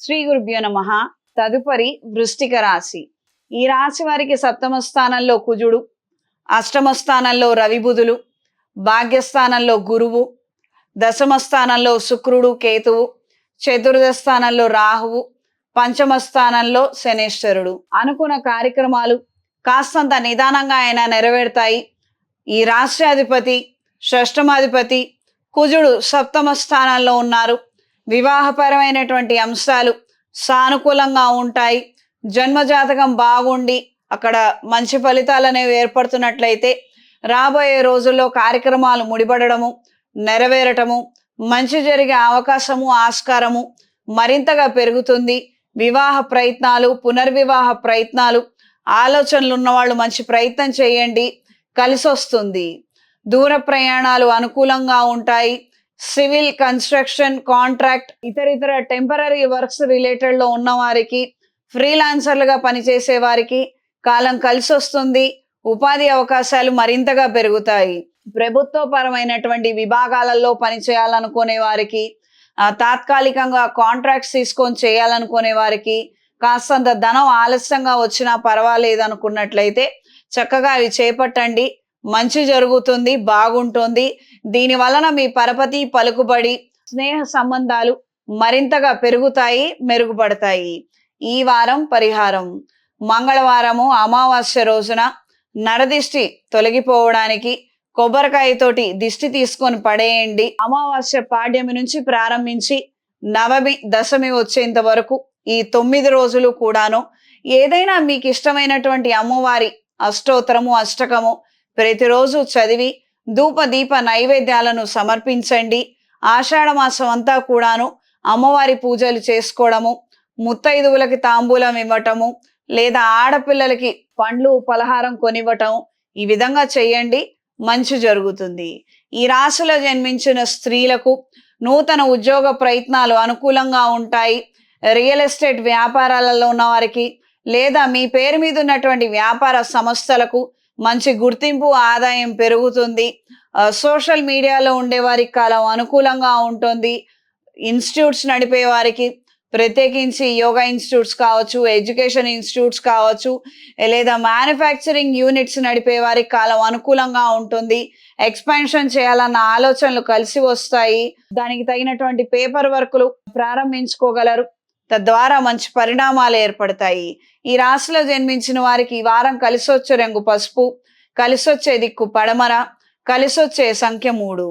శ్రీ గురుభ్యో నమః. తదుపరి వృశ్చిక రాశి. ఈ రాశి వారికి సప్తమ స్థానంలో కుజుడు, అష్టమ స్థానంలో రవి బుధులు, భాగ్యస్థానంలో గురువు, దశమ స్థానంలో శుక్రుడు కేతువు, చతుర్థ స్థానంలో రాహువు, పంచమ స్థానంలో శనేశ్వరుడు. అనుకున్న కార్యక్రమాలు కాస్తంత నిదానంగా అయినా నెరవేరుతాయి. ఈ రాష్ట్రాధిపతి షష్టమాధిపతి కుజుడు సప్తమ స్థానంలో ఉన్నారు. వివాహపరమైనటువంటి అంశాలు సానుకూలంగా ఉంటాయి. జన్మజాతకం బాగుండి అక్కడ మంచి ఫలితాలు అనేవి ఏర్పడుతున్నట్లయితే రాబోయే రోజుల్లో కార్యక్రమాలు ముడిపడము, నెరవేరటము, మంచి జరిగే అవకాశము ఆస్కారము మరింతగా పెరుగుతుంది. వివాహ ప్రయత్నాలు, పునర్వివాహ ప్రయత్నాలు, ఆలోచనలు ఉన్నవాళ్ళు మంచి ప్రయత్నం చేయండి, కలిసి వస్తుంది. దూర ప్రయాణాలు అనుకూలంగా ఉంటాయి. సివిల్, కన్స్ట్రక్షన్, కాంట్రాక్ట్, ఇతర టెంపరీ వర్క్స్ రిలేటెడ్లో ఉన్న వారికి, ఫ్రీలాన్సర్లుగా పనిచేసే వారికి కాలం కలిసి వస్తుంది. ఉపాధి అవకాశాలు మరింతగా పెరుగుతాయి. ప్రభుత్వపరమైనటువంటి విభాగాలలో పనిచేయాలనుకునే వారికి, తాత్కాలికంగా కాంట్రాక్ట్స్ తీసుకొని చేయాలనుకునే వారికి కాస్తంత ధనం ఆలస్యంగా వచ్చినా పర్వాలేదు అనుకున్నట్లయితే చక్కగా అవి చేపట్టండి. మంచి జరుగుతుంది, బాగుంటుంది. దీని వలన మీ పరపతి, పలుకుబడి, స్నేహ సంబంధాలు మరింతగా పెరుగుతాయి, మెరుగుపడతాయి. ఈ వారం పరిహారం: మంగళవారము అమావాస్య రోజున నరదిష్టి తొలగిపోవడానికి కొబ్బరికాయతోటి దిష్టి తీసుకొని పడేయండి. అమావాస్య పాడ్యమి నుంచి ప్రారంభించి నవమి, దశమి వచ్చేంత వరకు ఈ 9 రోజులు కూడాను ఏదైనా మీకు ఇష్టమైనటువంటి అమ్మవారి అష్టోత్తరము, అష్టకము ప్రతిరోజు చదివి ధూప దీప నైవేద్యాలను సమర్పించండి. ఆషాఢ మాసం అంతా కూడాను అమ్మవారి పూజలు చేసుకోవడము, ముత్తైదువులకి తాంబూలం ఇవ్వటము, లేదా ఆడపిల్లలకి పండ్లు పలహారం కొనివ్వటం, ఈ విధంగా చేయండి. మంచి జరుగుతుంది. ఈ రాశిలో జన్మించిన స్త్రీలకు నూతన ఉద్యోగ ప్రయత్నాలు అనుకూలంగా ఉంటాయి. రియల్ ఎస్టేట్ వ్యాపారాలలో ఉన్న వారికి, లేదా మీ పేరు మీద ఉన్నటువంటి వ్యాపార సంస్థలకు మంచి గుర్తింపు, ఆదాయం పెరుగుతుంది. సోషల్ మీడియాలో ఉండే వారికి కాలం అనుకూలంగా ఉంటుంది. ఇన్స్టిట్యూట్స్ నడిపే వారికి, ప్రత్యేకించి యోగా ఇన్స్టిట్యూట్స్ కావచ్చు, ఎడ్యుకేషన్ ఇన్స్టిట్యూట్స్ కావచ్చు, లేదా మ్యానుఫ్యాక్చరింగ్ యూనిట్స్ నడిపే వారికి కాలం అనుకూలంగా ఉంటుంది. ఎక్స్పాన్షన్ చేయాలన్న ఆలోచనలు కలిసి వస్తాయి. దానికి తగినటువంటి పేపర్ వర్క్లు ప్రారంభించుకోగలరు. తద్వారా మంచి పరిణామాలు ఏర్పడతాయి. ఈ రాశిలో జన్మించిన వారికి ఈ వారం కలిసొచ్చే రంగు పసుపు, కలిసొచ్చే దిక్కు పడమర, కలిసొచ్చే సంఖ్య 3.